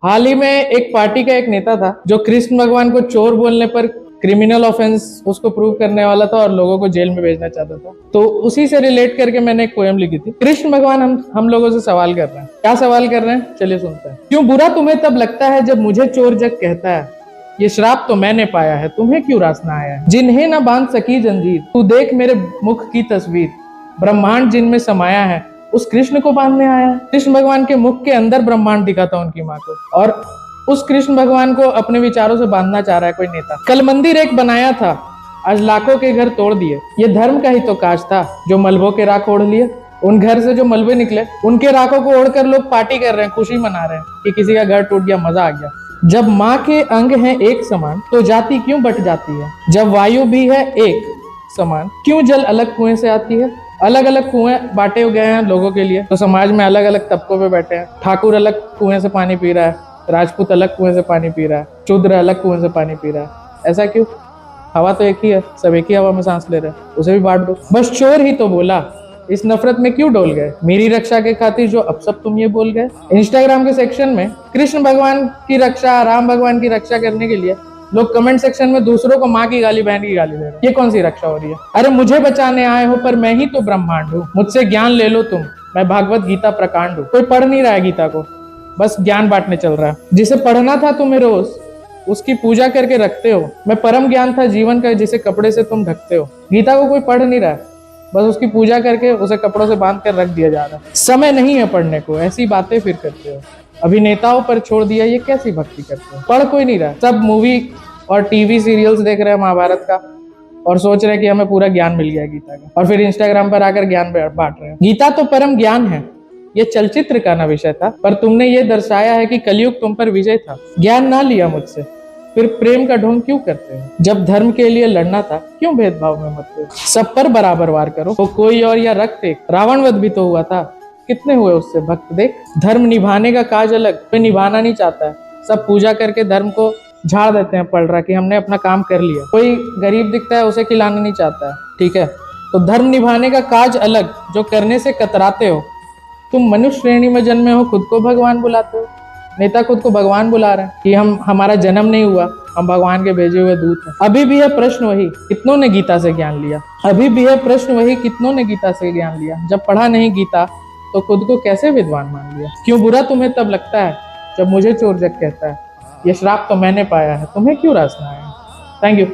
हाल ही में एक पार्टी का एक नेता था जो कृष्ण भगवान को चोर बोलने पर क्रिमिनल ऑफेंस उसको प्रूव करने वाला था और लोगों को जेल में भेजना चाहता था। तो उसी से रिलेट करके मैंने एक पोएम लिखी थी। कृष्ण भगवान हम लोगों से सवाल कर रहे हैं। क्या सवाल कर रहे हैं, चलिए सुनते हैं। क्यों बुरा तुम्हें तब लगता है जब मुझे चोर जग कहता है, ये श्राप तो मैंने पाया है, तुम्हें क्यों रास ना आया है। जिन्हें न बांध सकी जंजीर, तू देख मेरे मुख की तस्वीर, ब्रह्मांड जिनमें समाया है उस कृष्ण को बांधने आया है। कृष्ण भगवान के मुख के अंदर ब्रह्मांड दिखा था उनकी माँ को, और उस कृष्ण भगवान को अपने विचारों से बांधना चाह रहा है कोई नेता। कल मंदिर एक बनाया था, आज लाखों के घर तोड़ दिए, ये धर्म का ही तो काज था जो मलबों के राख ओढ़ लिए। उन घर से जो मलबे निकले उनके राखों को ओढ़कर लोग पार्टी कर रहे हैं, खुशी मना रहे हैं कि किसी का घर टूट गया, मजा आ गया। जब माँ के अंग हैं एक समान तो जाति क्यों बट जाती है। जब वायु भी है एक समान क्यों जल अलग कुएं से आती है। अलग अलग कुएं बांटे गए हैं लोगों के लिए, तो समाज में अलग अलग तबकों पे बैठे हैं। ठाकुर अलग कुएं से पानी पी रहा है, राजपूत अलग कुएं से पानी पी रहा है, शूद्र अलग कुएं से पानी पी रहा है। ऐसा क्यों? हवा तो एक ही है, सब एक ही हवा में सांस ले रहे हैं, उसे भी बांट दो। बस चोर ही तो बोला, इस नफरत में क्यों डोल गए। मेरी रक्षा के खातिर जो अब सब तुम ये बोल गए। इंस्टाग्राम के सेक्शन में कृष्ण भगवान की रक्षा, राम भगवान की रक्षा करने के लिए लोग कमेंट सेक्शन में दूसरों को माँ की गाली, बहन की गाली दे रहे हैं। ये कौन सी रक्षा हो रही है। अरे मुझे बचाने आए हो पर मैं ही तो ब्रह्मांड हूँ, मुझसे ज्ञान ले लो तुम, मैं भागवत गीता प्रकांड हूँ। कोई पढ़ नहीं रहा है गीता को, बस ज्ञान बांटने चल रहा है। जिसे पढ़ना था तुम्हें रोज उसकी पूजा करके रखते हो। मैं परम ज्ञान था जीवन का जिसे कपड़े से तुम ढकते हो। गीता को कोई पढ़ नहीं रहा है, बस उसकी पूजा करके उसे कपड़ों से बांध कर रख दिया जा रहा है। समय नहीं है पढ़ने को, ऐसी बातें फिर करते हो। अभिनेताओं पर छोड़ दिया, ये कैसी भक्ति करते हो। पढ़ कोई नहीं रहा, सब मूवी और टीवी सीरियल्स देख रहे हैं महाभारत का और सोच रहे हैं कि हमें पूरा ज्ञान मिल गया गीता का, और फिर इंस्टाग्राम पर आकर ज्ञान बांट रहे हैं। गीता तो परम ज्ञान है, ये चलचित्र का ना विषय था, पर तुमने ये दर्शाया है कि कलयुग तुम पर विजय था। ज्ञान ना लिया मुझसे, फिर प्रेम का ढोंग क्यों करते हो। जब धर्म के लिए लड़ना था क्यों भेदभाव में मत हो। सब पर बराबर वार करो, तो कोई और या रक्त एक। रावण वध भी तो हुआ था, कितने हुए उससे भक्त देख। धर्म निभाने का काज अलग, कोई निभाना नहीं चाहता है। सब पूजा करके धर्म को झाड़ देते हैं पढ़ रहा कि हमने अपना काम कर लिया। कोई गरीब दिखता है उसे खिलाना नहीं चाहता है, ठीक है। तो धर्म निभाने का काज अलग, जो करने से कतराते हो। तुम मनुष्य श्रेणी में जन्मे हो, खुद को भगवान बुलाते हो। नेता खुद को भगवान बुला रहे हैं कि हमारा जन्म नहीं हुआ, हम भगवान के भेजे हुए दूत हैं। अभी भी है प्रश्न वही, कितनों ने गीता से ज्ञान लिया। अभी भी है प्रश्न वही, कितनों ने गीता से ज्ञान लिया। जब पढ़ा नहीं गीता तो खुद को कैसे विद्वान मान लिया। क्यों बुरा तुम्हें तब लगता है जब मुझे चोर जग कहता है, ये श्राप तो मैंने पाया है, तुम्हें क्यों रास ना आया। Thank you.